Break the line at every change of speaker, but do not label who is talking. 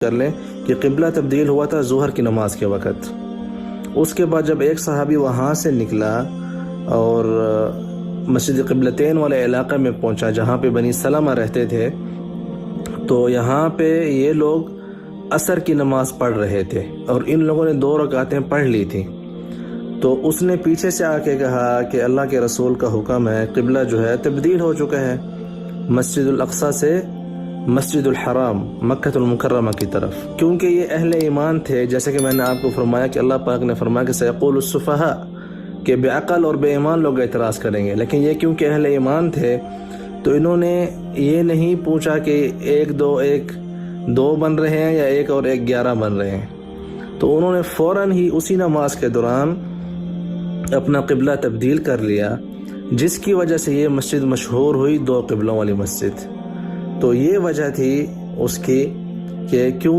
کر لیں کہ قبلہ تبدیل ہوا تھا ظہر کی نماز کے وقت۔ اس کے بعد جب ایک صحابی وہاں سے نکلا اور مسجد قبلتین والے علاقے میں پہنچا جہاں پہ بنی سلمہ رہتے تھے، تو یہاں پہ یہ لوگ عصر کی نماز پڑھ رہے تھے اور ان لوگوں نے 2 رکعتیں پڑھ لی تھی۔ تو اس نے پیچھے سے آ کے کہا کہ اللہ کے رسول کا حکم ہے، قبلہ جو ہے تبدیل ہو چکا ہے مسجد الاقصی سے مسجد الحرام مکہ المکرمہ کی طرف، کیونکہ یہ اہل ایمان تھے۔ جیسے کہ میں نے آپ کو فرمایا کہ اللہ پاک نے فرمایا کہ سیقول السفہاء، کہ بے عقل اور بے ایمان لوگ اعتراض کریں گے، لیکن یہ کیونکہ اہل ایمان تھے تو انہوں نے یہ نہیں پوچھا کہ 2 بن رہے ہیں یا 1 اور 1 11 بن رہے ہیں، تو انہوں نے فوراً ہی اسی نماز کے دوران اپنا قبلہ تبدیل کر لیا، جس کی وجہ سے یہ مسجد مشہور ہوئی 2 قبلوں والی مسجد۔ تو یہ وجہ تھی اس کی کہ کیوں